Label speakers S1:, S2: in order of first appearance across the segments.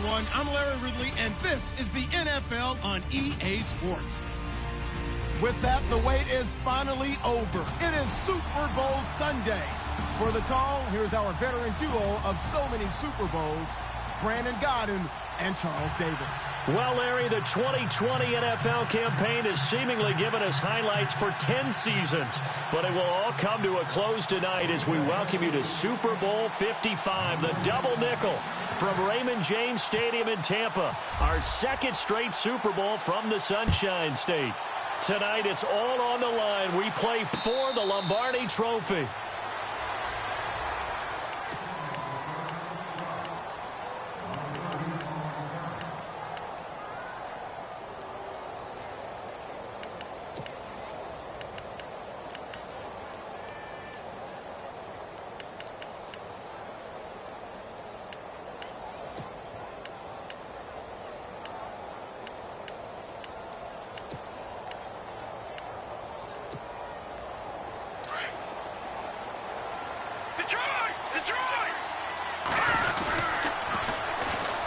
S1: everyone. I'm Larry Ridley, and this is the NFL on EA Sports. With that, the wait is finally over. It is Super Bowl Sunday. For the call, here's our veteran duo of so many Super Bowls, Brandon Gaudin and Charles Davis.
S2: Well, Larry, the 2020 NFL campaign has seemingly given us highlights for 10 seasons, but it will all come to a close tonight as we welcome you to Super Bowl 55, the double nickel from Raymond James Stadium in Tampa, our second straight Super Bowl from the Sunshine State. Tonight, it's all on the line. We play for the Lombardi Trophy.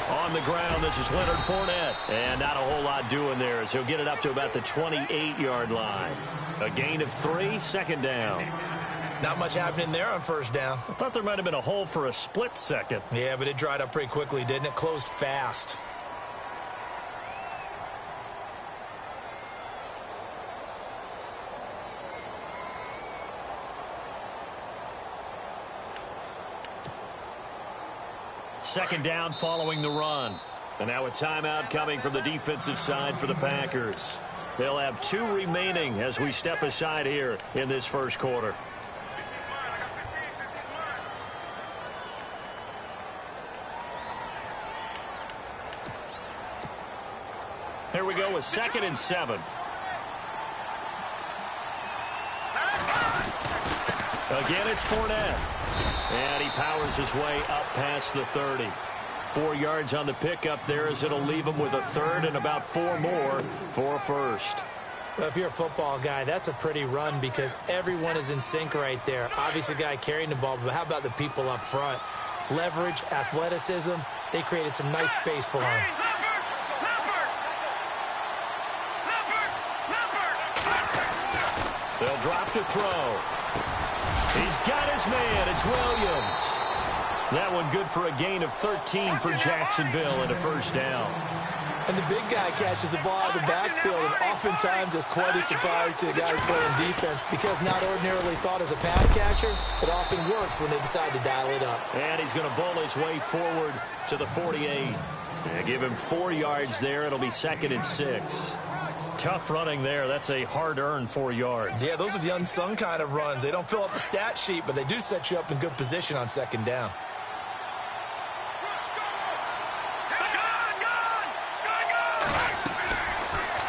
S2: On the ground, this is Leonard Fournette. And not a whole lot doing there as he'll get it up to about the 28-yard line. A gain of 3, second down.
S3: Not much happening there on first down.
S2: I thought there might have been a hole for a split second.
S3: Yeah, but it dried up pretty quickly, didn't it? Closed fast.
S2: Second down following the run. And now a timeout coming from the defensive side for the Packers. They'll have 2 remaining as we step aside here in this first quarter. Here we go with 2nd and 7. Again, it's Fournette. And he powers his way up past the 30. 4 yards on the pickup there as it'll leave him with a third and about 4 more for a first.
S3: Well, if you're a football guy, that's a pretty run because everyone is in sync right there. Obviously, the guy carrying the ball, but how about the people up front? Leverage, athleticism, they created some nice space for him.
S2: They'll drop to throw. He's got his man. It's Williams. That one good for a gain of 13 for Jacksonville and a first down.
S3: And the big guy catches the ball out of the backfield, and oftentimes it's quite a surprise to the guys playing defense because not ordinarily thought as a pass catcher, it often works when they decide to dial it up.
S2: And he's going to bowl his way forward to the 48. And give him 4 yards there. It'll be 2nd and 6. Tough running there. That's a hard-earned 4 yards.
S3: Yeah, those are the unsung kind of runs. They don't fill up the stat sheet, but they do set you up in good position on second down.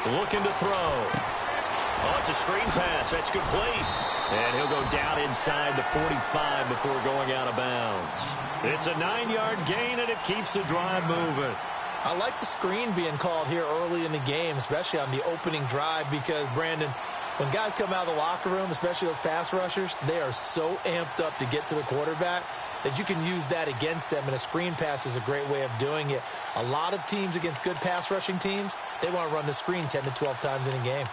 S2: Looking to throw. Oh, it's a screen pass. That's complete. And he'll go down inside the 45 before going out of bounds. It's a 9-yard gain, and it keeps the drive moving.
S3: I like the screen being called here early in the game, especially on the opening drive, because, Brandon, when guys come out of the locker room, especially those pass rushers, they are so amped up to get to the quarterback that you can use that against them, and a screen pass is a great way of doing it. A lot of teams against good pass rushing teams, they want to run the screen 10 to 12 times in a game.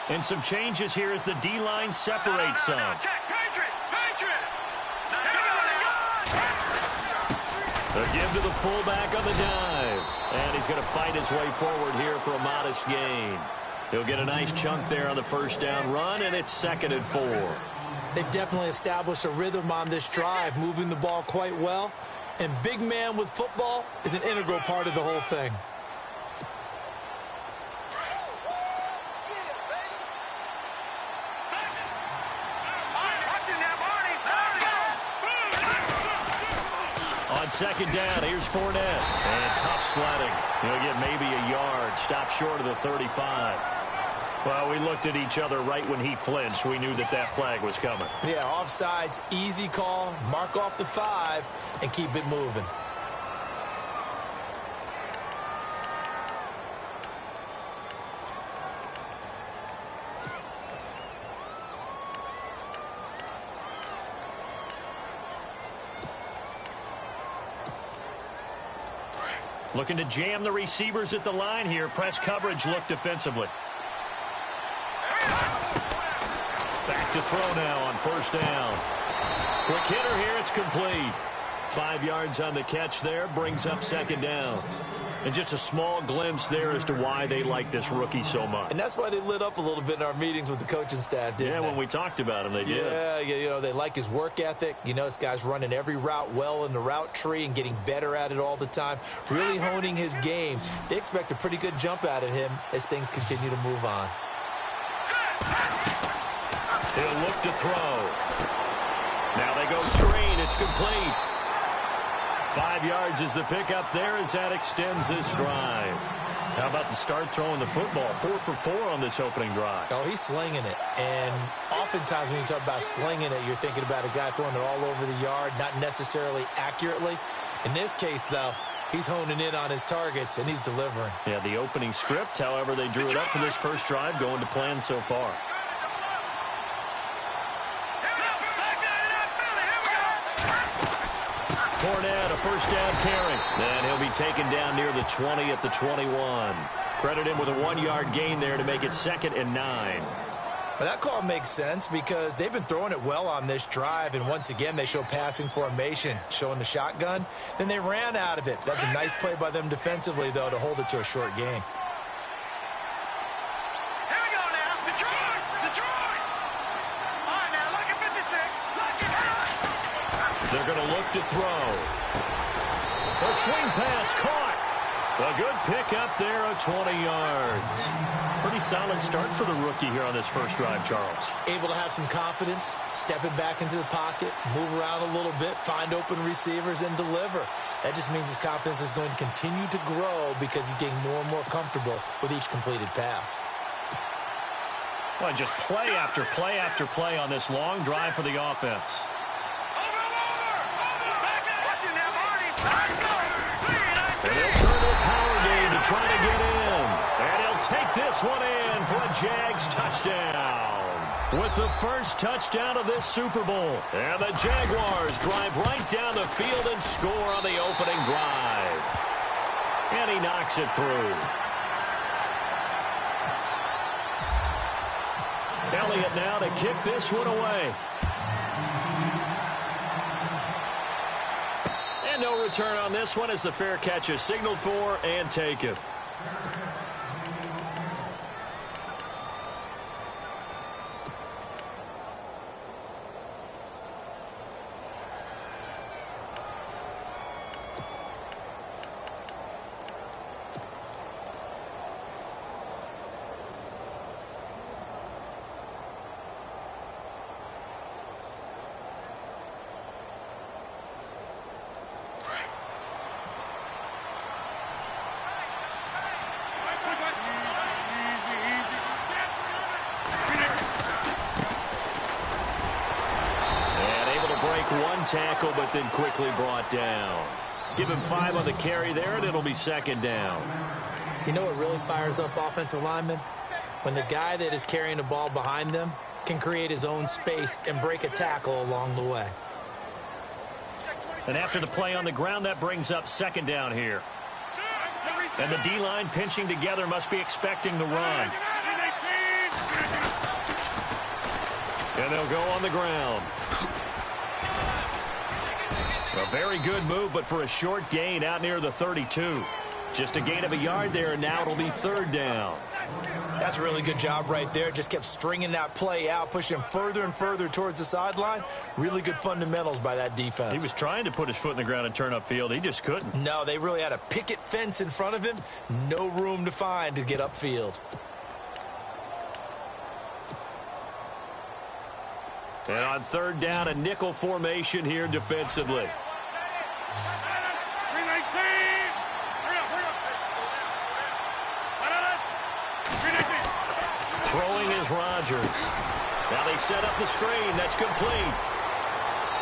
S2: And some changes here as the D-line separates some. A give to the fullback on the dive. And he's going to fight his way forward here for a modest gain. He'll get a nice chunk there on the first down run, and it's 2nd and 4.
S3: They've definitely established a rhythm on this drive, moving the ball quite well. And big man with football is an integral part of the whole thing.
S2: On second down, here's Fournette. And tough sledding. He'll get maybe a yard. Stop short of the 35. Well, we looked at each other right when he flinched. We knew that that flag was coming.
S3: Yeah, offsides, easy call. Mark off the 5 and keep it moving.
S2: Looking to jam the receivers at the line here. Press coverage look defensively. Back to throw now on first down. Quick hitter here. It's complete. 5 yards on the catch there. Brings up second down. And just a small glimpse there as to why they like this rookie so much.
S3: And that's why they lit up a little bit in our meetings with the coaching staff, didn't they?
S2: When we talked about him, they did.
S3: Yeah, you know, they like his work ethic. You know, this guy's running every route well in the route tree and getting better at it all the time, really honing his game. They expect a pretty good jump out of him as things continue to move on.
S2: He'll look to throw. Now they go screen. It's complete. 5 yards is the pickup there as that extends this drive. How about the start throwing the football? 4 for 4 on this opening drive.
S3: Oh, he's slinging it. And oftentimes when you talk about slinging it, you're thinking about a guy throwing it all over the yard, not necessarily accurately. In this case, though, he's honing in on his targets, and he's delivering.
S2: Yeah, the opening script, however, they drew it up for this first drive, going to plan so far. Fournette, a first down carry. And he'll be taken down near the 20 at the 21. Credit him with a 1-yard gain there to make it 2nd and 9.
S3: Well, that call makes sense because they've been throwing it well on this drive, and once again, they show passing formation, showing the shotgun. Then they ran out of it. That's a nice play by them defensively, though, to hold it to a short gain.
S2: They're going to look to throw. A swing pass caught. A good pickup there of 20 yards. Pretty solid start for the rookie here on this first drive, Charles.
S3: Able to have some confidence, stepping back into the pocket, move around a little bit, find open receivers, and deliver. That just means his confidence is going to continue to grow because he's getting more and more comfortable with each completed pass.
S2: Well, just play after play after play on this long drive for the offense. And he'll turn to a power game to try to get in. And he'll take this one in for a Jags touchdown. With the first touchdown of this Super Bowl. And the Jaguars drive right down the field and score on the opening drive. And he knocks it through. Elliott now to kick this one away. And no return on this one as the fair catch is signaled for and taken. One tackle, but then quickly brought down. Give him 5 on the carry there, and it'll be 2nd down.
S3: You know what really fires up offensive linemen? When the guy that is carrying the ball behind them can create his own space and break a tackle along the way.
S2: And after the play on the ground, that brings up 2nd down here. And the D-line pinching together must be expecting the run. And they'll go on the ground. A very good move, but for a short gain out near the 32. Just a gain of a yard there, and now it'll be 3rd down.
S3: That's a really good job right there. Just kept stringing that play out, pushing him further and further towards the sideline. Really good fundamentals by that defense.
S2: He was trying to put his foot in the ground and turn upfield. He just couldn't.
S3: No, they really had a picket fence in front of him. No room to find to get upfield.
S2: And on 3rd down, a nickel formation here defensively. Throwing is Rodgers. Now they set up the screen. That's complete.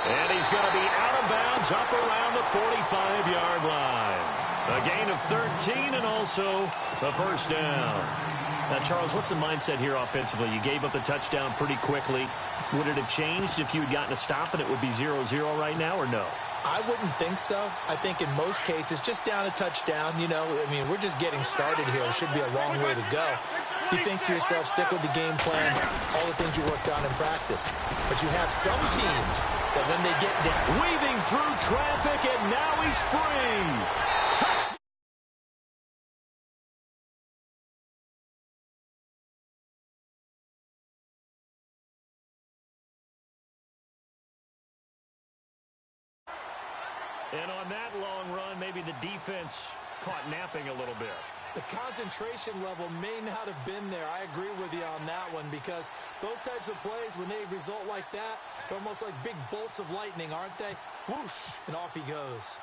S2: And he's going to be out of bounds up around the 45-yard line. A gain of 13 and also the first down. Now, Charles, what's the mindset here offensively? You gave up the touchdown pretty quickly. Would it have changed if you had gotten a stop and it would be 0-0 right now or no?
S3: I wouldn't think so. I think in most cases, just down a touchdown, you know, I mean, we're just getting started here. It should be a long way to go. You think to yourself, stick with the game plan, all the things you worked on in practice. But you have some teams that when they get down.
S2: Weaving through traffic, and now he's free. Touchdown. And on that long run, maybe the defense caught napping a little bit.
S3: The concentration level may not have been there. I agree with you on that one because those types of plays, when they result like that, they're almost like big bolts of lightning, aren't they? Whoosh, and off he goes.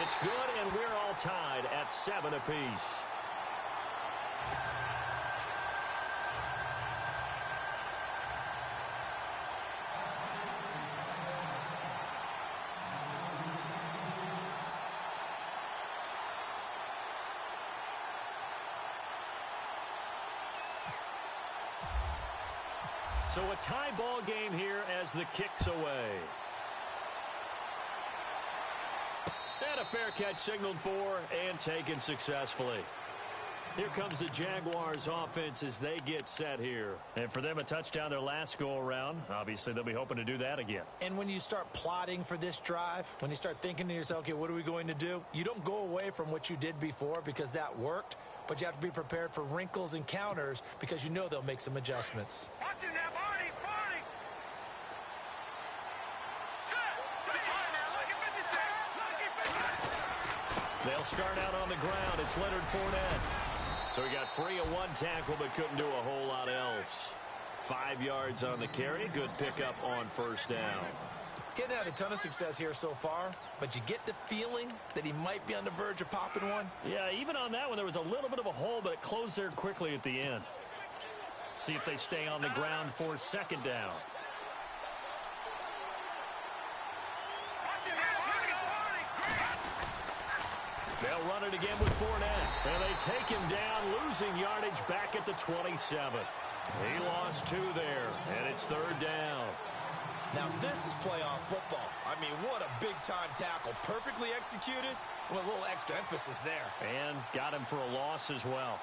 S2: It's good, and we're all tied at 7 apiece. So a tie ball game here as the kick's away. And a fair catch signaled for and taken successfully. Here comes the Jaguars offense as they get set here. And for them, a touchdown their last go-around. Obviously, they'll be hoping to do that again.
S3: And when you start plotting for this drive, when you start thinking to yourself, okay, what are we going to do? You don't go away from what you did before because that worked, but you have to be prepared for wrinkles and counters because you know they'll make some adjustments.
S4: Watching that body.
S2: They'll start out on the ground. It's Leonard Fournette. So he got free of one tackle but couldn't do a whole lot else. 5 yards on the carry. Good pickup on first down.
S3: Getting had a ton of success here so far, but you get the feeling that he might be on the verge of popping one.
S2: Yeah, even on that one, there was a little bit of a hole, but it closed there quickly at the end. See if they stay on the ground for second down. They'll run it again with Fournette. And they take him down, losing yardage back at the 27. He lost 2 there, and it's third down.
S3: Now this is playoff football. I mean, what a big-time tackle. Perfectly executed with a little extra emphasis there.
S2: And got him for a loss as well.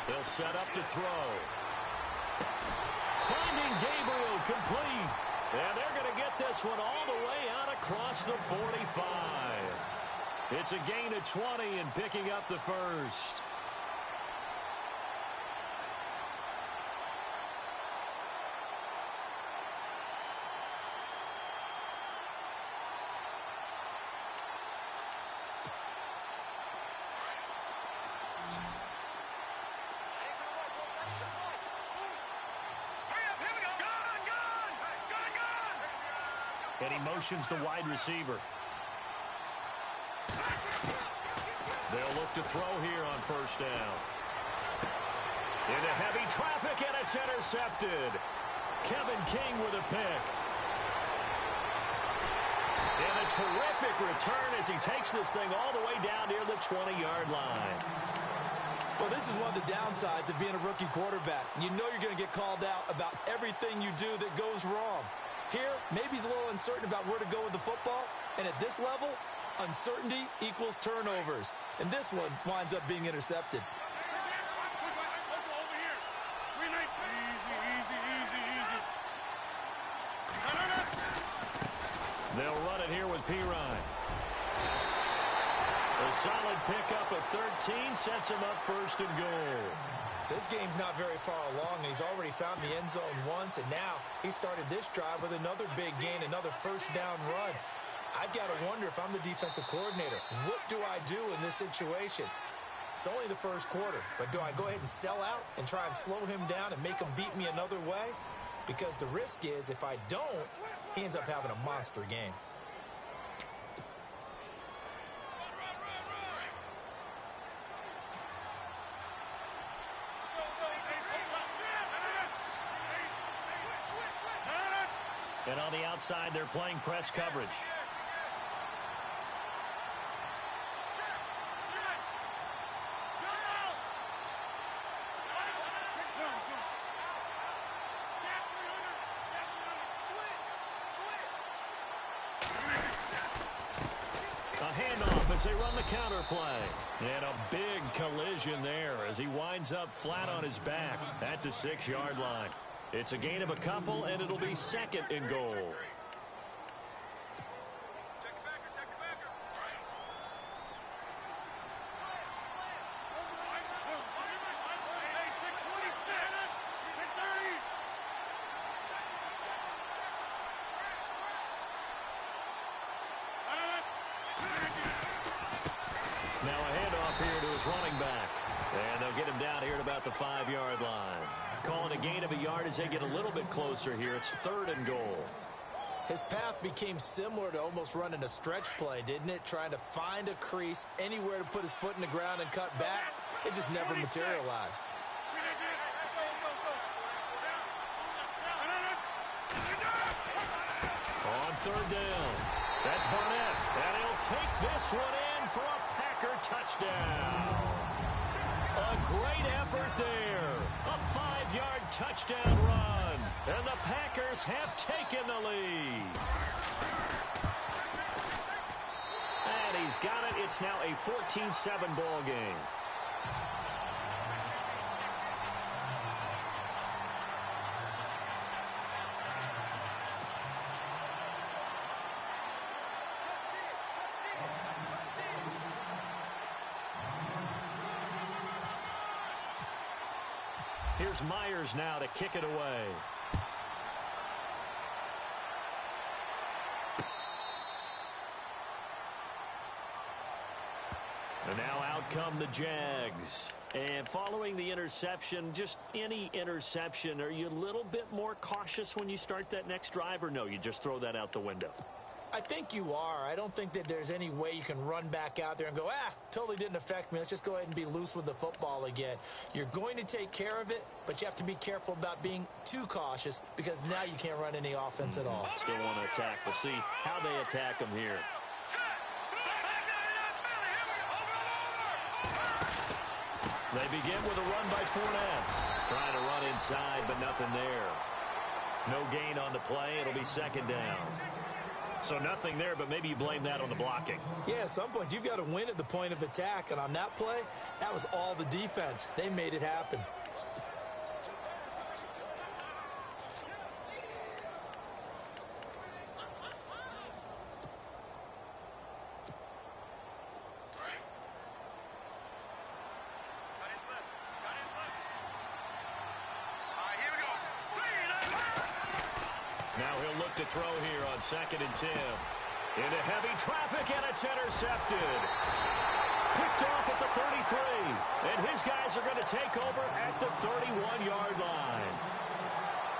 S2: They'll set up to throw. Finding Gabriel complete. And they're going to get this one all the way out across the 45. It's a gain of 20 and picking up the first. And he motions the wide receiver. They'll look to throw here on first down. Into heavy traffic, and it's intercepted. Kevin King with a pick. And a terrific return as he takes this thing all the way down near the 20-yard line.
S3: Well, this is one of the downsides of being a rookie quarterback. You know you're going to get called out about everything you do that goes wrong. Here, maybe he's a little uncertain about where to go with the football. And at this level, uncertainty equals turnovers. And this one winds up being intercepted.
S2: They'll run it here with Pirine. A solid pickup of 13 sets him up first and goal.
S3: So this game's not very far along, and he's already found the end zone once, and now he started this drive with another big gain, another first down run. I've got to wonder if I'm the defensive coordinator, what do I do in this situation? It's only the first quarter, but do I go ahead and sell out and try and slow him down and make him beat me another way? Because the risk is if I don't, he ends up having a monster game.
S2: And on the outside, they're playing press coverage. As they run the counter play. And a big collision there as he winds up flat on his back at the 6-yard line. It's a gain of a couple, and it'll be second and goal. Now a handoff here to his running back. And they'll get him down here at about the 5-yard line. Calling a gain of a yard as they get a little bit closer here. It's third and goal.
S3: His path became similar to almost running a stretch play, didn't it? Trying to find a crease, anywhere to put his foot in the ground and cut back. It just never materialized.
S2: On third down. That's Barnett. And he'll take this one in for a Packer touchdown. A great effort there. A 5-yard touchdown run. And the Packers have taken the lead. And he's got it. It's now a 14-7 ball game. Here's Myers now to kick it away. And now out come the Jags. And following the interception, just any interception, are you a little bit more cautious when you start that next drive, or no, you just throw that out the window?
S3: I think you are. I don't think that there's any way you can run back out there and go, totally didn't affect me. Let's just go ahead and be loose with the football again. You're going to take care of it, but you have to be careful about being too cautious because now you can't run any offense at all.
S2: Still want to attack. We'll see how they attack them here. They begin with a run by Fournette. Trying to run inside, but nothing there. No gain on the play. It'll be second down. So nothing there, but maybe you blame that on the blocking.
S3: Yeah, at some point, you've got to win at the point of attack. And on that play, that was all the defense. They made it happen.
S2: Now he'll look to throw here on 2nd and 10. Into heavy traffic, and it's intercepted. Picked off at the 33. And his guys are going to take over at the 31-yard line.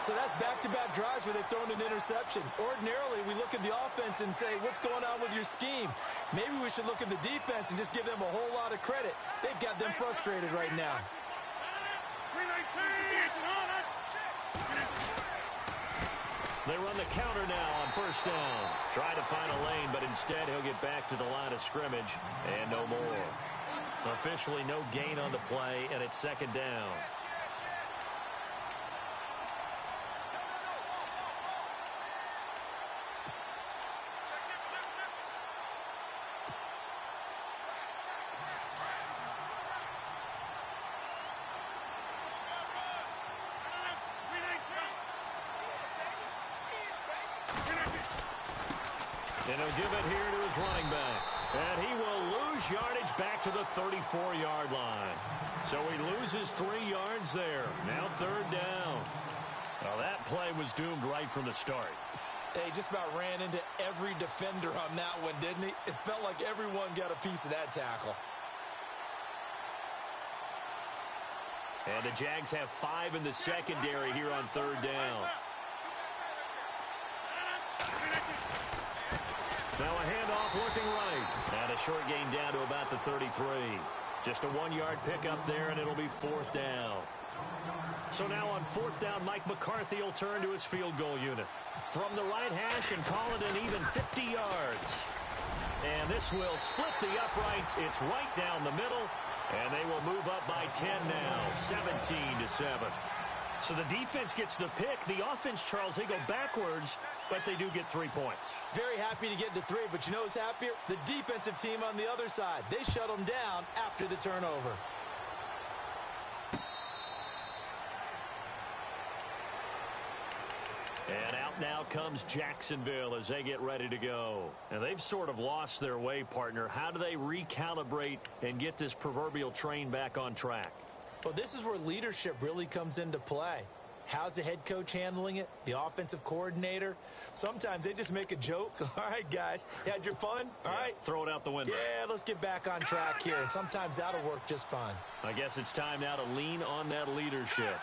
S3: So that's back-to-back drives where they've thrown an interception. Ordinarily, we look at the offense and say, what's going on with your scheme? Maybe we should look at the defense and just give them a whole lot of credit. They've got them frustrated right now.
S2: They run the counter now on first down. Try to find a lane, but instead he'll get back to the line of scrimmage and no more. Officially no gain on the play, and it's second down. And he'll give it here to his running back. And he will lose yardage back to the 34-yard line. So he loses 3 yards there. Now third down. Well, that play was doomed right from the start.
S3: He just about ran into every defender on that one, didn't he? It felt like everyone got a piece of that tackle.
S2: And the Jags have 5 in the secondary here on third down. Now a handoff looking right. And a short gain down to about the 33. Just a 1-yard pickup there, and it'll be fourth down. So now on 4th down, Mike McCarthy will turn to his field goal unit. From the right hash and call it an even 50 yards. And this will split the uprights. It's right down the middle. And they will move up by 10 now, 17-7. So the defense gets the pick. The offense, Charles, they go backwards, but they do get 3 points.
S3: Very happy to get to 3, but you know who's happier? The defensive team on the other side. They shut them down after the turnover.
S2: And out now comes Jacksonville as they get ready to go. And they've sort of lost their way, partner. How do they recalibrate and get this proverbial train back on track?
S3: Well, this is where leadership really comes into play. How's the head coach handling it? The offensive coordinator? Sometimes they just make a joke. All right, guys, you had your fun? All right.
S2: Throw it out the window.
S3: Yeah, let's get back on track here. And sometimes that'll work just fine.
S2: I guess it's time now to lean on that leadership.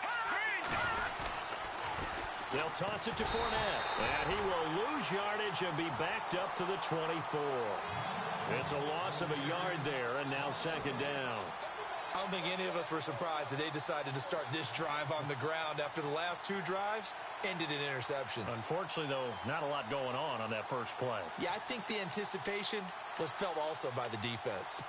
S2: They'll toss it to Fournette. And he will lose yardage and be backed up to the 24. It's a loss of a yard there, and now 2nd down.
S3: I don't think any of us were surprised that they decided to start this drive on the ground after the last 2 drives ended in interceptions.
S2: Unfortunately, though, not a lot going on that first play.
S3: Yeah, I think the anticipation was felt also by the defense.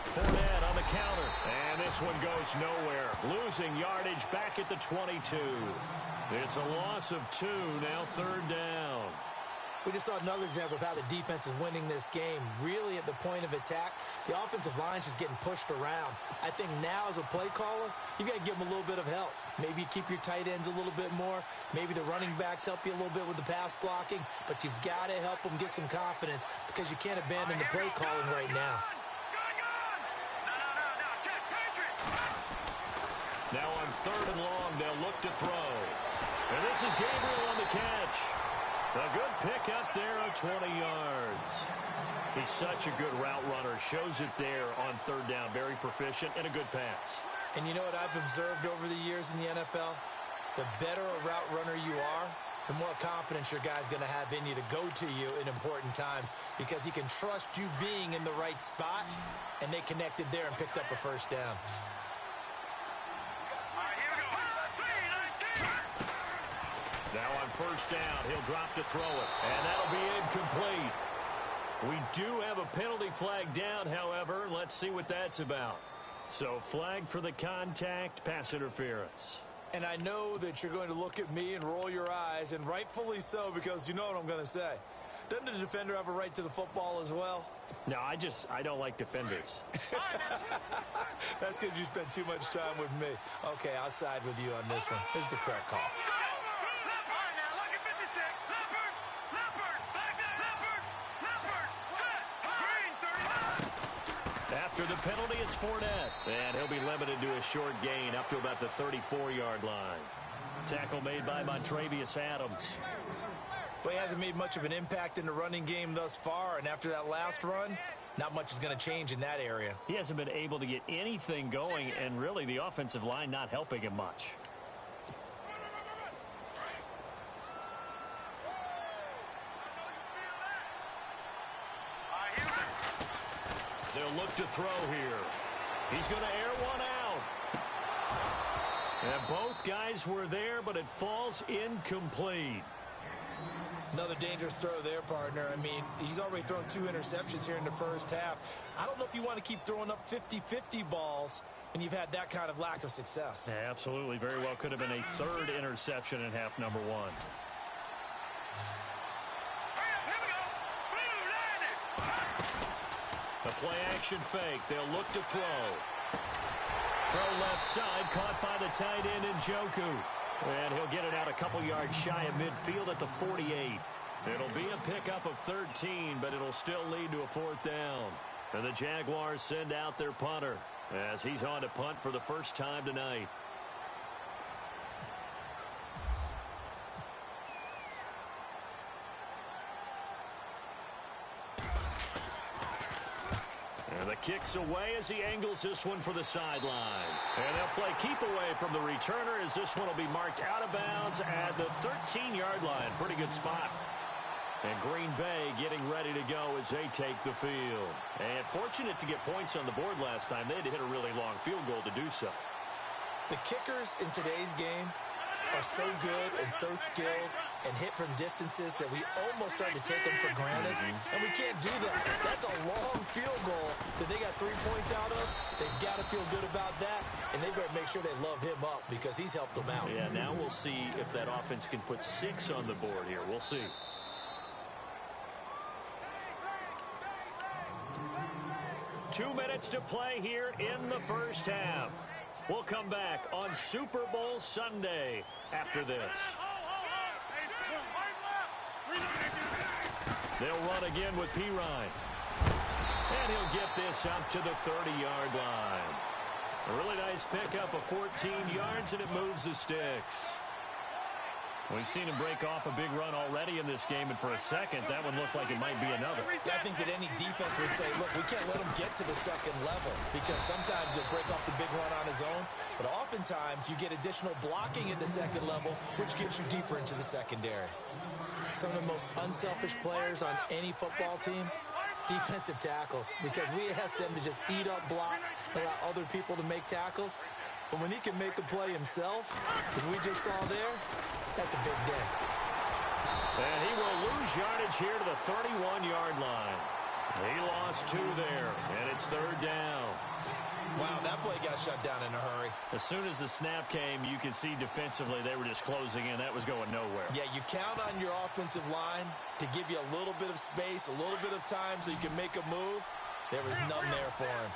S2: Fournette on the counter, and this one goes nowhere. Losing yardage back at the 22. It's a loss of 2, now 3rd down.
S3: We just saw another example of how the defense is winning this game. Really at the point of attack, the offensive line's just getting pushed around. I think now as a play caller, you got to give them a little bit of help. Maybe keep your tight ends a little bit more. Maybe the running backs help you a little bit with the pass blocking. But you've got to help them get some confidence because you can't abandon the play calling right now.
S2: Now on 3rd and long, they'll look to throw. And this is Gabriel on the catch. A good pick up there of 20 yards. He's such a good route runner. Shows it there on 3rd down. Very proficient and a good pass.
S3: And you know what I've observed over the years in the NFL? The better a route runner you are, the more confidence your guy's going to have in you to go to you in important times because he can trust you being in the right spot, and they connected there and picked up a 1st down.
S2: Now on 1st down, he'll drop to throw it, and that'll be incomplete. We do have a penalty flag down, however. Let's see what that's about. So flag for the contact, pass interference.
S3: And I know that you're going to look at me and roll your eyes, and rightfully so, because you know what I'm going to say. Doesn't the defender have a right to the football as well?
S2: No, I don't like defenders.
S3: That's because you spent too much time with me. Okay, I'll side with you on this one. Here's the correct call.
S2: After the penalty, it's Fournette. And he'll be limited to a short gain up to about the 34-yard line. Tackle made by Montravius Adams.
S3: Well, he hasn't made much of an impact in the running game thus far, and after that last run, not much is going to change in that area.
S2: He hasn't been able to get anything going, and really the offensive line not helping him much. They'll look to throw here. He's going to air one out. And both guys were there, but it falls incomplete.
S3: Another dangerous throw there, partner. I mean, he's already thrown 2 interceptions here in the first half. I don't know if you want to keep throwing up 50-50 balls when you've had that kind of lack of success.
S2: Yeah, absolutely. Very well could have been a 3rd interception in half number 1. The play-action fake. They'll look to throw. Throw left side, caught by the tight end Njoku. And he'll get it out a couple yards shy of midfield at the 48. It'll be a pickup of 13, but it'll still lead to a 4th down. And the Jaguars send out their punter as he's on to punt for the first time tonight. And the kick's away as he angles this one for the sideline. And they'll play keep away from the returner as this one will be marked out of bounds at the 13-yard line. Pretty good spot. And Green Bay getting ready to go as they take the field. And fortunate to get points on the board last time. They had to hit a really long field goal to do so.
S3: The kickers in today's game are so good and so skilled and hit from distances that we almost start to take them for granted. And we can't do that. That's a long field goal that they got 3 points out of. They've got to feel good about that, and they better make sure they love him up because he's helped them out.
S2: Yeah, now we'll see if that offense can put 6 on the board here. We'll see. Two minutes to play here in the first half. We'll come back on Super Bowl Sunday after this. They'll run again with Pirine. And he'll get this up to the 30-yard line. A really nice pickup of 14 yards, and it moves the sticks. We've seen him break off a big run already in this game, and for a second, that one looked like it might be another.
S3: I think that any defense would say, look, we can't let him get to the second level because sometimes he'll break off the big run on his own, but oftentimes you get additional blocking at the second level, which gets you deeper into the secondary. Some of the most unselfish players on any football team, defensive tackles, because we ask them to just eat up blocks and allow other people to make tackles. But when he can make a play himself, as we just saw there, that's a big day.
S2: And he will lose yardage here to the 31-yard line. He lost 2 there, and it's third down.
S3: Wow, that play got shut down in a hurry.
S2: As soon as the snap came, you could see defensively they were just closing in. That was going nowhere.
S3: Yeah, you count on your offensive line to give you a little bit of space, a little bit of time so you can make a move. There was none there for him.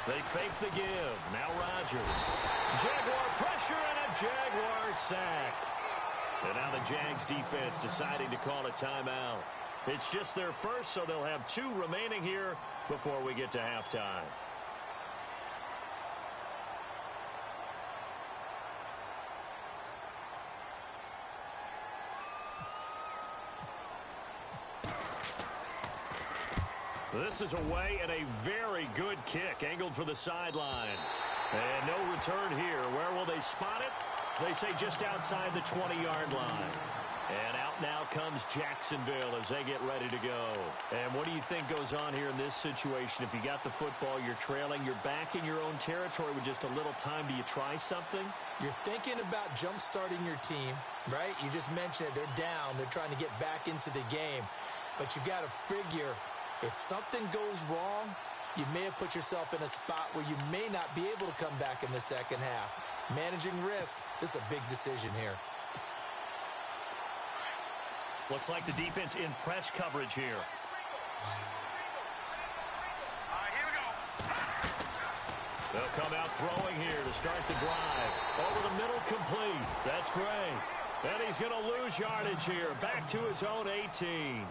S2: They fake the give. Now Rodgers. Jaguar pressure and a Jaguar sack. And now the Jags defense deciding to call a timeout. It's just their first, so they'll have 2 remaining here before we get to halftime. This is away and a very good kick angled for the sidelines. And no return here. Where will they spot it? They say just outside the 20-yard line. And out now comes Jacksonville as they get ready to go. And what do you think goes on here in this situation? If you got the football, you're trailing, you're back in your own territory with just a little time. Do you try something?
S3: You're thinking about jump-starting your team, right? You just mentioned it. They're down. They're trying to get back into the game. But you got to figure, if something goes wrong, you may have put yourself in a spot where you may not be able to come back in the second half. Managing risk, this is a big decision here.
S2: Looks like the defense in press coverage here. They'll come out throwing here to start the drive. Over the middle, complete. That's great. And he's going to lose yardage here. Back to his own 18.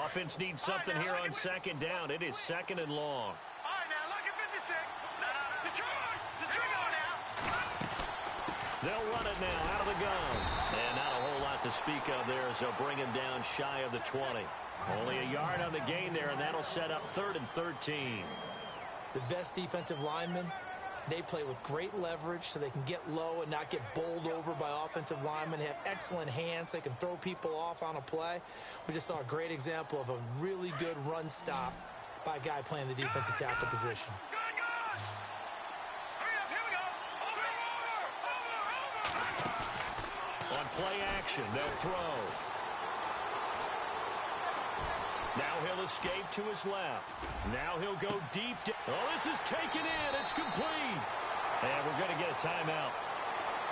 S2: Offense needs something here on second down. It is second and long.
S4: All right, now, look at 56. Detroit now.
S2: They'll run it now out of the gun. And not a whole lot to speak of there as they'll bring him down shy of the 20. Only a yard on the gain there, and that'll set up 3rd and 13.
S3: The best defensive linemen, they play with great leverage so they can get low and not get bowled over by offensive linemen. They have excellent hands. They can throw people off on a play. We just saw a great example of a really good run stop by a guy playing the defensive tackle position.
S2: On play action, they'll throw. Now he'll escape to his left. Now he'll go deep. Oh, this is taken in. It's complete. And we're going to get a timeout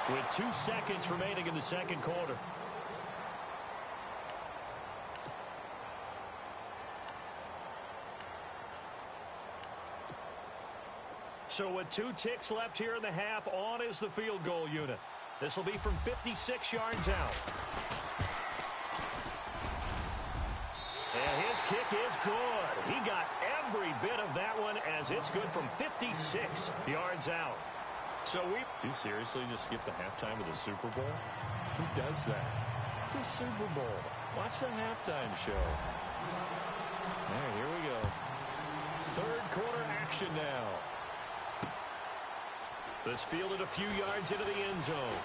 S2: with 2 seconds remaining in the second quarter. So with 2 ticks left here in the half, on is the field goal unit. This will be from 56 yards out. And his kick is good. He got every bit of that one as it's good from 56 yards out. So do you seriously just skip the halftime of the Super Bowl? Who does that? It's a Super Bowl. Watch the halftime show. All right, here we go. Third quarter action now. This fielded a few yards into the end zone.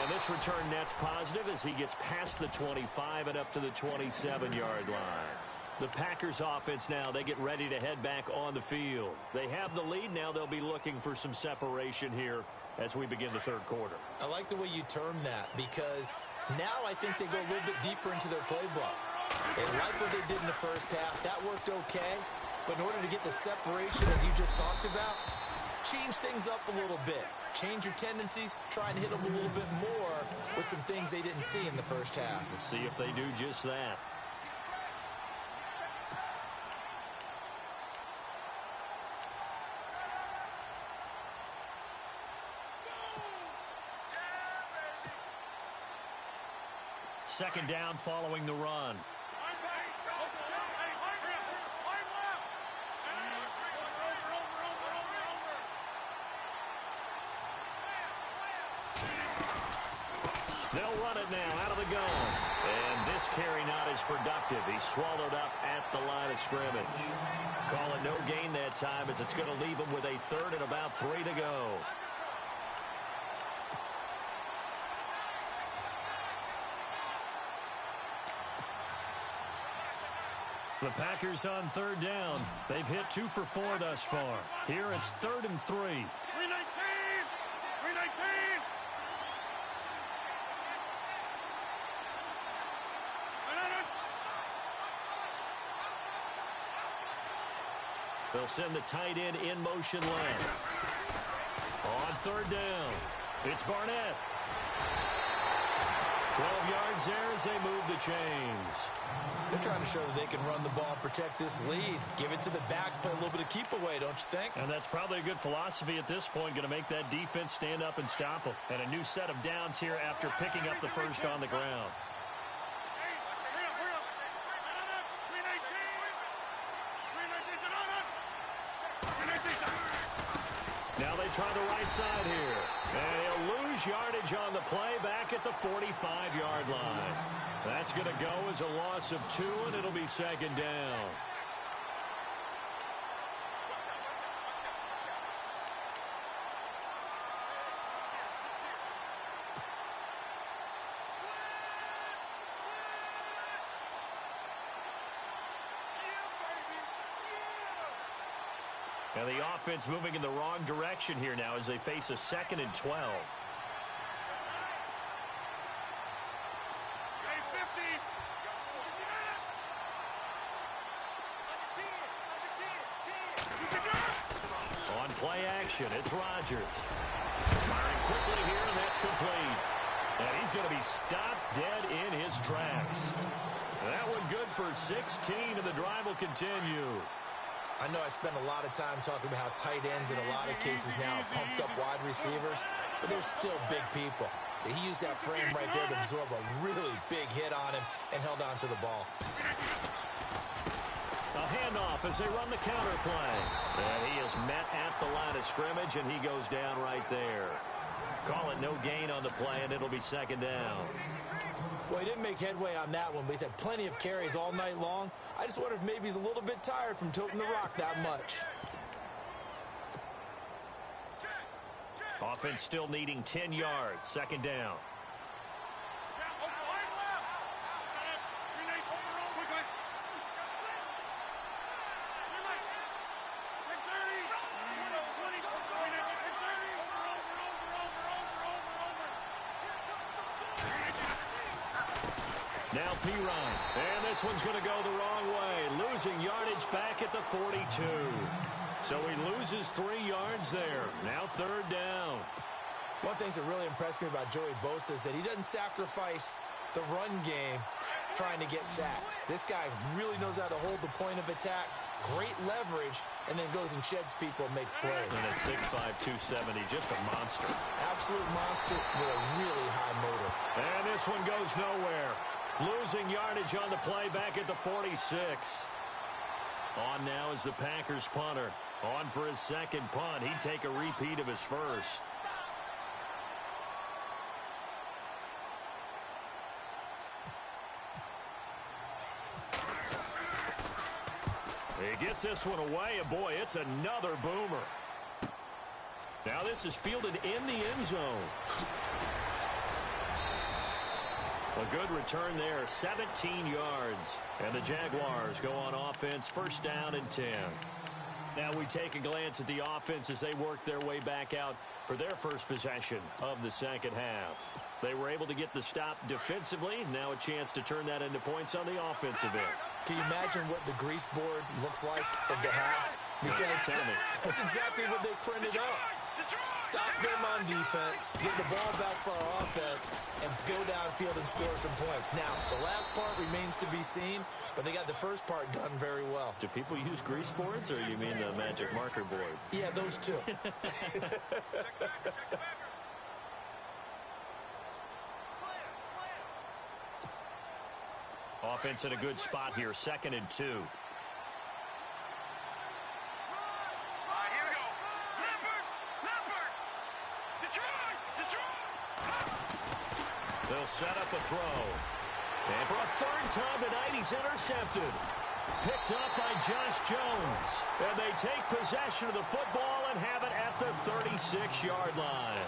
S2: And this return net's positive as he gets past the 25 and up to the 27-yard line. The Packers offense now, they get ready to head back on the field. They have the lead. Now they'll be looking for some separation here as we begin the third quarter.
S3: I like the way you term that because now I think they go a little bit deeper into their playbook. They like what they did in the first half. That worked okay. But in order to get the separation that you just talked about, change things up a little bit. Change your tendencies. Try and hit them a little bit more with some things they didn't see in the first half.
S2: Let's see if they do just that. Second down following the run. They'll run it now out of the gun. And this carry not as productive. He's swallowed up at the line of scrimmage. Call it no gain that time as it's going to leave him with a third and about 3 to go. The Packers on third down. They've hit 2 for 4 thus far. Here it's 3rd and 3.
S4: 319! 319!
S2: They'll send the tight end in motion left. On third down, it's Barnett. 12 yards there as they move the chains.
S3: They're trying to show that they can run the ball and protect this lead. Give it to the backs, play a little bit of keep away, don't you think?
S2: And that's probably a good philosophy at this point, going to make that defense stand up and stop them. And a new set of downs here after picking up the first on the ground. Now they try the right side here. And he'll lose yardage on the play back at the 45-yard line. That's going to go as a loss of 2, and it'll be second down. And the offense moving in the wrong direction here now as they face a 2nd and 12. On play action, it's Rodgers. Firing quickly here, and that's complete. And he's going to be stopped dead in his tracks. That one good for 16, and the drive will continue.
S3: I know I spend a lot of time talking about how tight ends in a lot of cases now are pumped up wide receivers, but they're still big people. He used that frame right there to absorb a really big hit on him and held on to the ball.
S2: A handoff as they run the counter play. And he is met at the line of scrimmage, and he goes down right there. Call it no gain on the play, and it'll be second down.
S3: Well, he didn't make headway on that one, but he's had plenty of carries all night long. I just wonder if maybe he's a little bit tired from toting the rock that much.
S2: Offense still needing 10 yards. Second down. Now Pirine, and this one's going to go the wrong way, losing yardage back at the 42. So he loses 3 yards there. Now third down.
S3: One thing that really impressed me about Joey Bosa is that he doesn't sacrifice the run game trying to get sacks. This guy really knows how to hold the point of attack, great leverage, and then goes and sheds people and makes plays.
S2: And at 6'5", 270, just a monster.
S3: Absolute monster with a really high motor.
S2: And this one goes nowhere. Losing yardage on the play back at the 46. On now is the Packers punter. On for his second punt. He'd take a repeat of his first. He gets this one away, and boy, it's another boomer. Now this is fielded in the end zone. A good return there, 17 yards. And the Jaguars go on offense, first down and 10. Now we take a glance at the offense as they work their way back out for their first possession of the second half. They were able to get the stop defensively. Now a chance to turn that into points on the offensive end.
S3: Can you imagine what the grease board looks like at the half? Because
S2: Tell me.
S3: that's exactly what they printed up. Stop them on defense, get the ball back for our offense, and go downfield and score some points. Now, the last part remains to be seen, but they got the first part done very well.
S2: Do people use grease boards, or you mean the magic marker boards?
S3: Yeah, those two.
S2: Offense in a good spot here, 2nd and 2.
S4: Here we go. Leopard! Detroit!
S2: They'll set up a throw. And for a third time tonight, he's intercepted. Picked up by Josh Jones. And they take possession of the football and have it at the 36-yard line.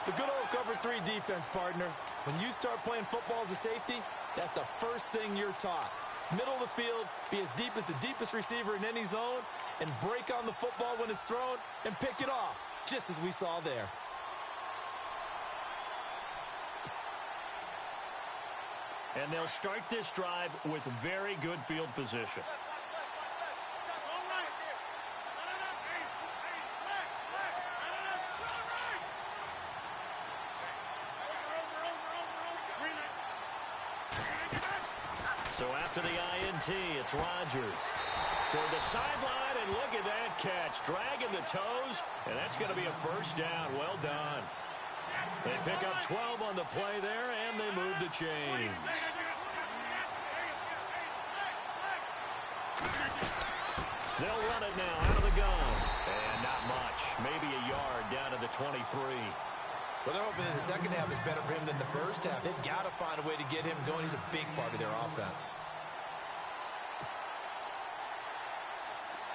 S3: The good old cover 3 defense, partner. When you start playing football as a safety, that's the first thing you're taught. Middle of the field, be as deep as the deepest receiver in any zone, and break on the football when it's thrown and pick it off, just as we saw there.
S2: And they'll start this drive with very good field position. So after the INT, it's Rodgers. Toward the sideline, and look at that catch. Dragging the toes, and that's going to be a first down. Well done. They pick up 12 on the play there, and they move the chains. They'll run it now out of the gun. And not much. Maybe a yard down to the 23.
S3: Well, they're hoping that the second half is better for him than the first half. They've got to find a way to get him going. He's a big part of their offense.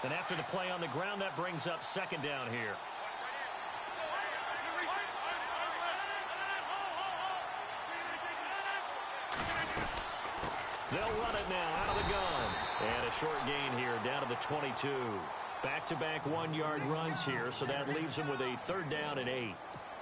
S2: And after the play on the ground, that brings up second down here. They'll run it now out of the gun. And a short gain here down to the 22. Back-to-back 1-yard runs here, so that leaves them with a third down and 8.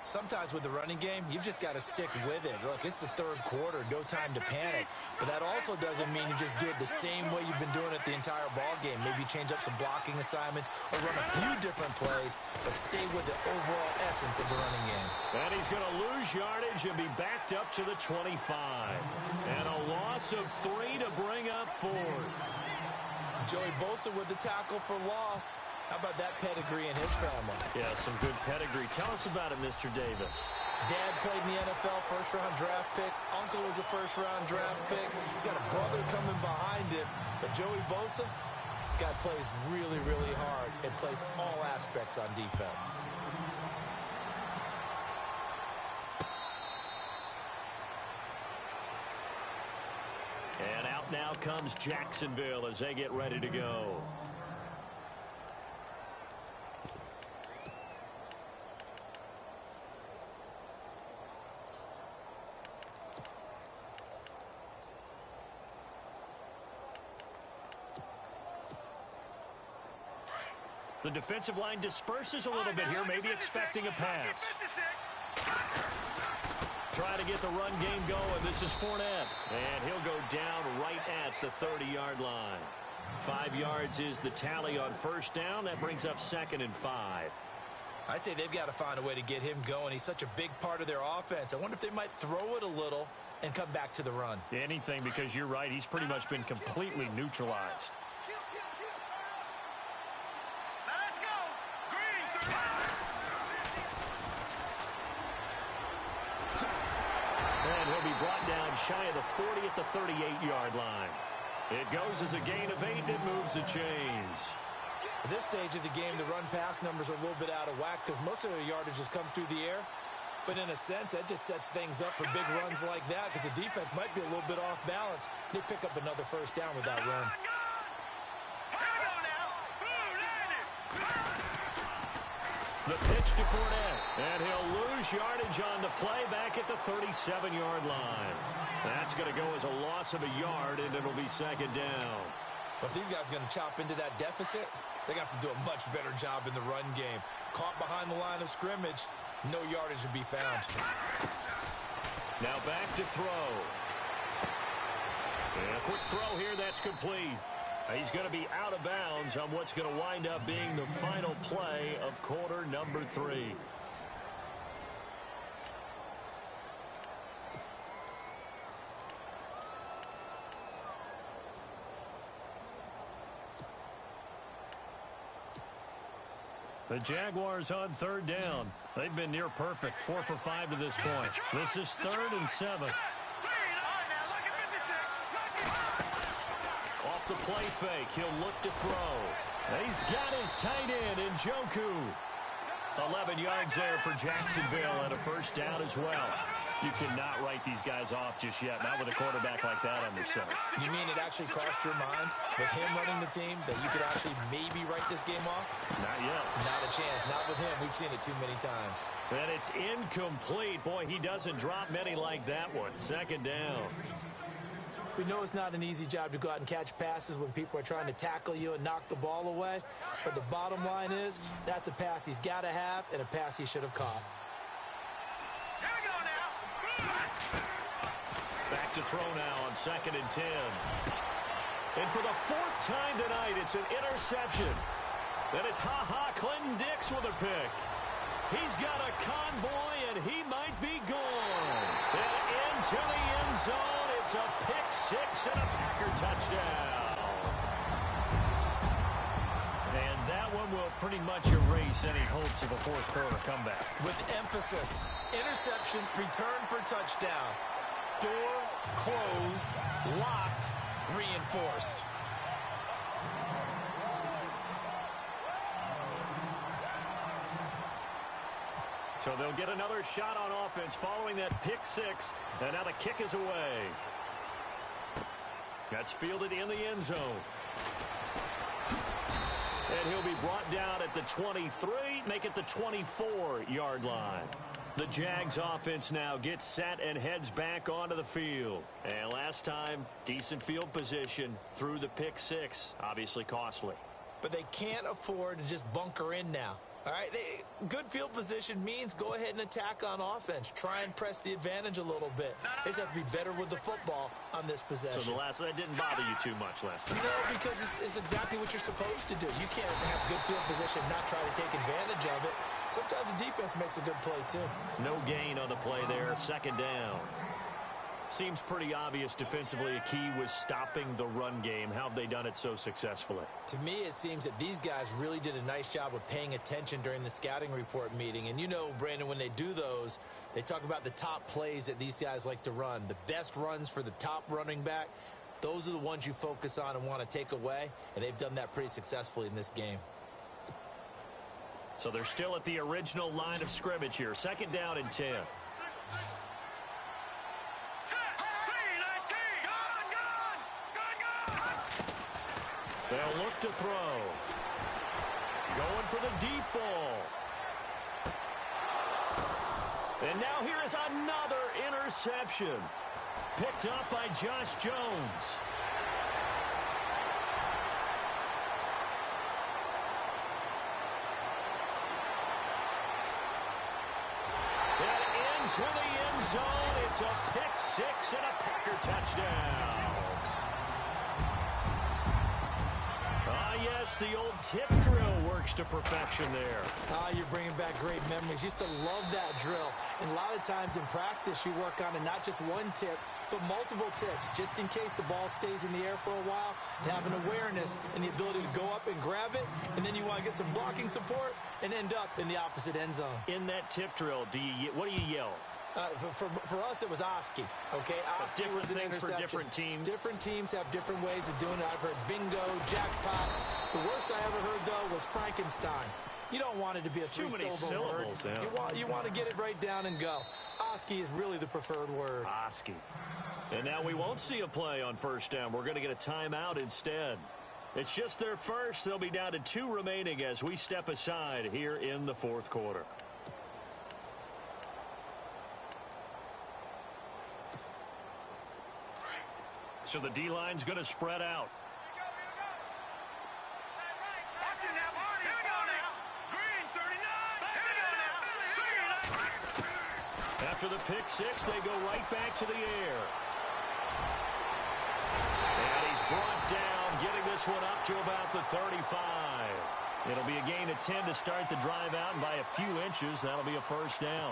S3: Sometimes with the running game, you've just got to stick with it. Look, it's the third quarter, no time to panic. But that also doesn't mean you just do it the same way you've been doing it the entire ball game. Maybe change up some blocking assignments or run a few different plays, but stay with the overall essence of the running game.
S2: And he's going to lose yardage and be backed up to the 25. And a loss of 3 to bring up 4.
S3: Joey Bosa with the tackle for loss. How about that pedigree in his family?
S2: Yeah, some good pedigree. Tell us about it, Mr. Davis.
S3: Dad played in the NFL, first-round draft pick. Uncle is a first-round draft pick. He's got a brother coming behind him. But Joey Bosa, guy plays really, really hard and plays all aspects on defense.
S2: And out now comes Jacksonville as they get ready to go. The defensive line disperses a little bit here, maybe expecting a pass. Trying to get the run game going. This is Fournette. And he'll go down right at the 30-yard line. 5 yards is the tally on first down. That brings up 2nd and 5.
S3: I'd say they've got to find a way to get him going. He's such a big part of their offense. I wonder if they might throw it a little and come back to the run.
S2: Anything, because you're right. He's pretty much been completely neutralized. brought down shy of the 40 at the 38-yard line. It goes as a gain of 8, and it moves the chains.
S3: At this stage of the game, the run-pass numbers are a little bit out of whack because most of their yardage has come through the air. But in a sense, that just sets things up for big runs like that because the defense might be a little bit off balance. They pick up another first down with that run.
S2: The pitch to Fournette, and he'll lose yardage on the play back at the 37-yard line. That's going to go as a loss of a yard, and it'll be second down.
S3: But if these guys are going to chop into that deficit, they got to do a much better job in the run game. Caught behind the line of scrimmage, no yardage to be found.
S2: Now back to throw. And a quick throw here, that's complete. He's going to be out of bounds on what's going to wind up being the final play of quarter number 3. The Jaguars on third down. They've been near perfect, 4 for 5 to this point. This is 3rd and 7. Off the play fake, he'll look to throw. He's got his tight end, Njoku. 11 yards there for Jacksonville and a first down as well. You cannot write these guys off just yet, not with a quarterback like that under center.
S3: You mean it actually crossed your mind with him running the team that you could actually maybe write this game off?
S2: Not yet.
S3: Not a chance. Not with him. We've seen it too many times.
S2: And it's incomplete. Boy, he doesn't drop many like that one. Second down.
S3: We know it's not an easy job to go out and catch passes when people are trying to tackle you and knock the ball away. But the bottom line is, that's a pass he's got to have and a pass he should have caught.
S4: Here we go now.
S2: Back to throw now on 2nd and 10. And for the 4th time tonight, it's an interception. Then it's Clinton Dix with a pick. He's got a convoy, and he might be gone. And into the end zone. It's a pick 6 and a Packer touchdown. And that one will pretty much erase any hopes of a 4th quarter comeback.
S3: With emphasis, interception, return for touchdown. Door closed, locked, reinforced.
S2: So they'll get another shot on offense following that pick 6. And now the kick is away. That's fielded in the end zone. And he'll be brought down at the 23, make it the 24-yard line. The Jags offense now gets set and heads back onto the field. And last time, decent field position through the pick 6. Obviously costly.
S3: But they can't afford to just bunker in now. All right, good field position means go ahead and attack on offense. Try and press the advantage a little bit. They just have to be better with the football on this possession.
S2: So that didn't bother you too much last time?
S3: No, because it's exactly what you're supposed to do. You can't have good field position, not try to take advantage of it. Sometimes the defense makes a good play, too.
S2: No gain on the play there. Second down. Seems pretty obvious defensively a key was stopping the run game. How have they done it so successfully?
S3: To me, it seems that these guys really did a nice job of paying attention during the scouting report meeting. And you know, Brandon, when they do those, they talk about the top plays that these guys like to run. The best runs for the top running back, those are the ones you focus on and want to take away. And they've done that pretty successfully in this game.
S2: So they're still at the original line of scrimmage here. Second down and 10. They'll look to throw. Going for the deep ball. And now here is another interception. Picked up by Josh Jones. And into the end zone. It's a pick 6 and a Packer touchdown. Yes, the old tip drill works to perfection there.
S3: You're bringing back great memories. Used to love that drill. And a lot of times in practice, you work on it, not just one tip, but multiple tips, just in case the ball stays in the air for a while, to have an awareness and the ability to go up and grab it, and then you want to get some blocking support and end up in the opposite end zone.
S2: In that tip drill, what do you yell?
S3: For us, it was Oski. Okay, Oski
S2: different
S3: was an
S2: things for
S3: interception.
S2: different teams.
S3: Different teams have different ways of doing it. I've heard bingo, jackpot. The worst I ever heard, though, was Frankenstein. You don't want it to be a three-syllable word.
S2: Yeah.
S3: You want to get it right down and go. Oski is really the preferred word.
S2: Oski. And now we won't see a play on first down. We're going to get a timeout instead. It's just their first. They'll be down to 2 remaining as we step aside here in the fourth quarter. So the D-line's going to spread out.
S4: Watch it now, Barney. Here we go now. Green, 39. Here we go now.
S2: After the pick six, they go right back to the air. And he's brought down, getting this one up to about the 35. It'll be a gain of 10 to start the drive out, and by a few inches, that'll be a first down.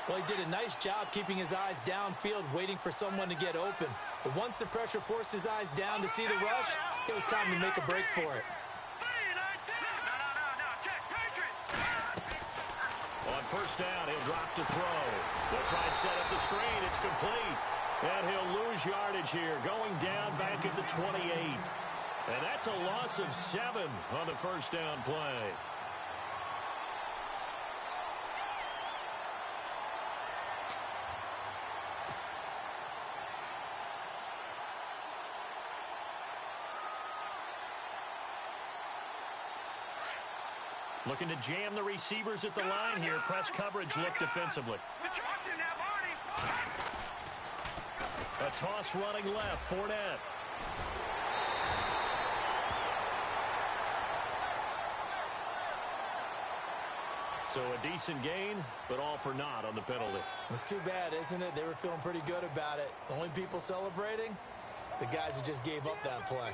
S3: Well, he did a nice job keeping his eyes downfield, waiting for someone to get open. But once the pressure forced his eyes down to see the rush, it was time to make a break for it.
S2: On first down, he'll drop to throw. They'll try and set up the screen. It's complete. And he'll lose yardage here, going down back at the 28. And that's a loss of 7 on the first down play. Looking to jam the receivers at the line here. Press coverage look defensively. A toss running left. Fournette. So a decent gain, but all for naught on the penalty.
S3: It's too bad, isn't it? They were feeling pretty good about it. The only people celebrating, the guys who just gave up that play.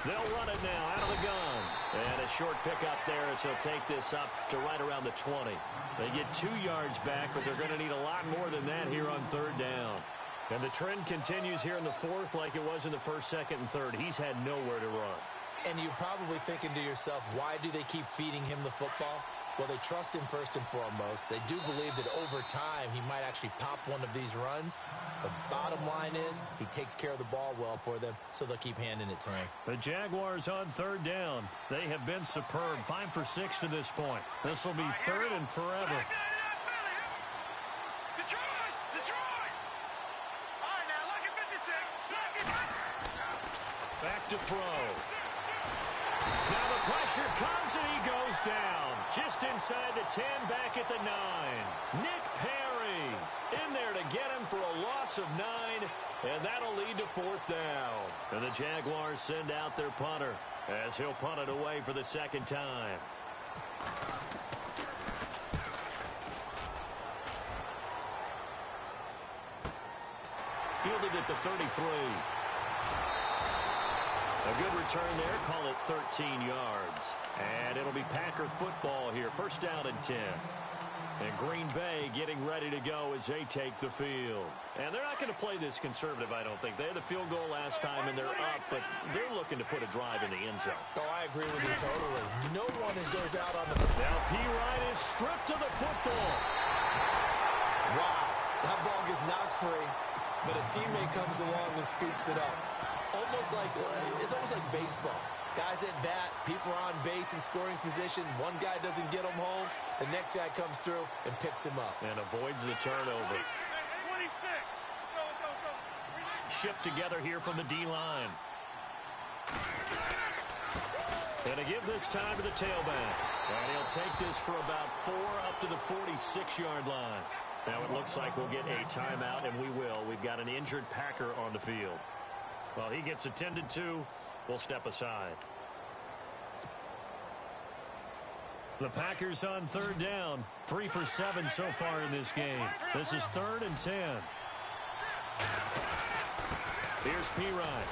S2: They'll run it now out of the gun. And a short pickup there as he'll take this up to right around the 20. They get 2 yards back, but they're going to need a lot more than that here on third down. And the trend continues here in the fourth like it was in the first, second, and third. He's had nowhere to run.
S3: And you're probably thinking to yourself, why do they keep feeding him the football? Well, they trust him first and foremost. They do believe that over time he might actually pop one of these runs. The bottom line is he takes care of the ball well for them, so they'll keep handing it to him.
S2: The Jaguars on third down. They have been superb. 5 for 6 to this point. This will be third and forever.
S4: Detroit! All right, now, look at 56.
S2: Back to throw. Now the pressure comes and he goes down. Just inside the 10, back at the 9. Nick Perry in there to get him for a loss of 9, and that'll lead to fourth down. And the Jaguars send out their punter as he'll punt it away for the second time. Fielded at the 33. A good return there. Call it 13 yards. And it'll be Packer football here. First down and 10. And Green Bay getting ready to go as they take the field. And they're not going to play this conservative, I don't think. They had the field goal last time, and they're up, but they're looking to put a drive in the end zone.
S3: Oh, I agree with you totally. No one goes out on the...
S2: Now P-Ryan is stripped of the football.
S3: Wow. That ball gets knocked free, but a teammate comes along and scoops it up. It's almost like baseball. Guys at bat, people are on base in scoring position. One guy doesn't get him home. The next guy comes through and picks him up.
S2: And avoids the turnover.
S4: 26. Go.
S2: Shift together here from the D-line. And to give this time to the tailback. And he'll take this for about 4 up to the 46-yard line. Now it looks like we'll get a timeout, and we will. We've got an injured Packer on the field. Well, he gets attended to. We'll step aside. The Packers on third down. 3 for 7 so far in this game. This is 3rd and 10. Here's P-Ryan.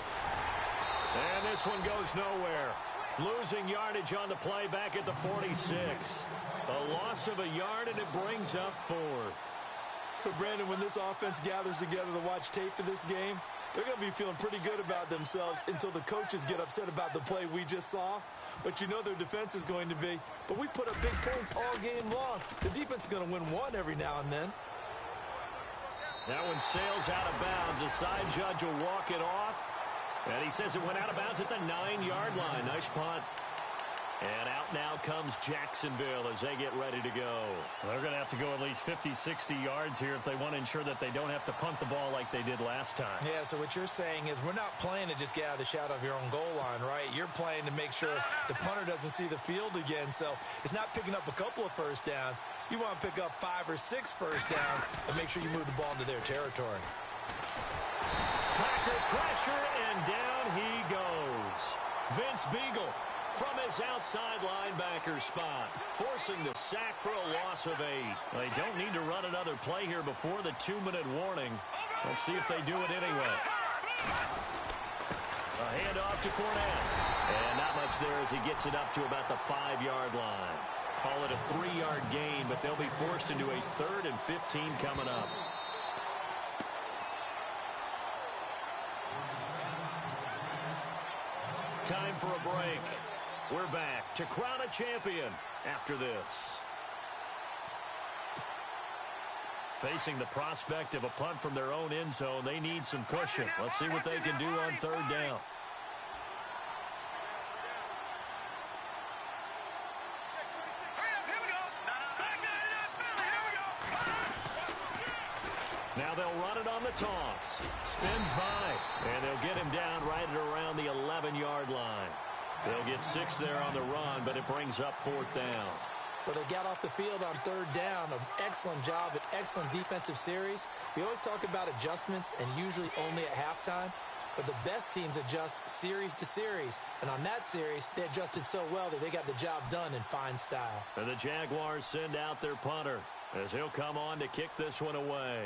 S2: And this one goes nowhere. Losing yardage on the play back at the 46. A loss of a yard, and it brings up 4th.
S3: So, Brandon, when this offense gathers together to watch tape for this game, they're going to be feeling pretty good about themselves until the coaches get upset about the play we just saw. But you know their defense is going to be. But we put up big points all game long. The defense is going to win one every now and then.
S2: That one sails out of bounds. The side judge will walk it off. And he says it went out of bounds at the 9-yard line. Nice punt. And out now comes Jacksonville as they get ready to go. They're going to have to go at least 50, 60 yards here if they want to ensure that they don't have to punt the ball like they did last time.
S3: Yeah, so what you're saying is we're not playing to just get out of the shadow of your own goal line, right? You're playing to make sure the punter doesn't see the field again. So it's not picking up a couple of first downs. You want to pick up 5 or 6 first downs and make sure you move the ball into their territory.
S2: Packer pressure, and down he goes. Vince Beagle from his outside linebacker spot, forcing the sack for a loss of 8. They don't need to run another play here before the 2-minute warning. Let's see if they do it anyway. A handoff to Fournette. And not much there as he gets it up to about the 5-yard line. Call it a 3-yard gain, but they'll be forced into a 3rd and 15 coming up. Time for a break. We're back to crown a champion after this. Facing the prospect of a punt from their own end zone, they need some cushion. Let's see what they can do on 3rd down. Now they'll run it on the toss. Spins by, and they'll get him down right at around the 11-yard line. They'll get 6 there on the run, but it brings up 4th down.
S3: But they got off the field on 3rd down. An excellent job, an excellent defensive series. We always talk about adjustments, and usually only at halftime. But the best teams adjust series to series. And on that series, they adjusted so well that they got the job done in fine style.
S2: And the Jaguars send out their punter as he'll come on to kick this one away.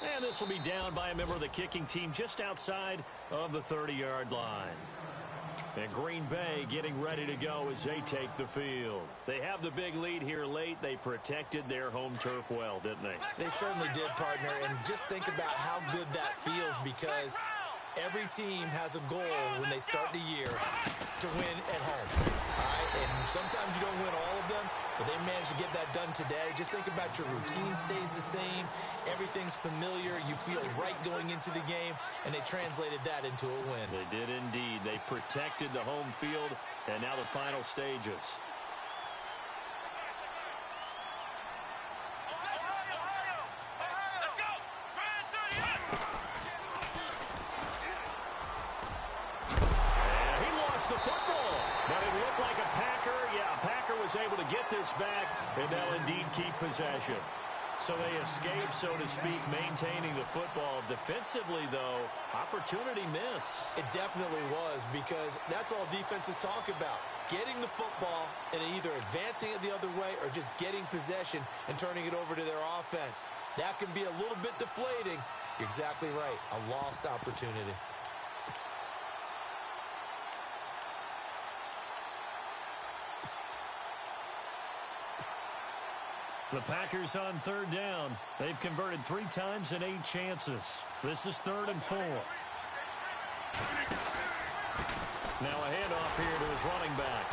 S2: And this will be down by a member of the kicking team just outside of the 30-yard line. And Green Bay getting ready to go as they take the field. They have the big lead here late. They protected their home turf well, didn't they?
S3: They certainly did, partner. And just think about how good that feels, because every team has a goal when they start the year to win at home. All right? And sometimes you don't win all of them, but they managed to get that done today. Just think about your routine stays the same. Everything's familiar. You feel right going into the game, and they translated that into a win.
S2: They did indeed. They protected the home field, and now the final stages. The football, but it looked like a Packer. Yeah, Packer was able to get this back, and they'll indeed keep possession. So they escape, so to speak, maintaining the football. Defensively, though, opportunity miss.
S3: It definitely was, because that's all defenses talk about. Getting the football and either advancing it the other way or just getting possession and turning it over to their offense. That can be a little bit deflating. You're exactly right. A lost opportunity.
S2: The Packers on 3rd down. They've converted 3 times in 8 chances. This is 3rd and 4. Now a handoff here to his running back.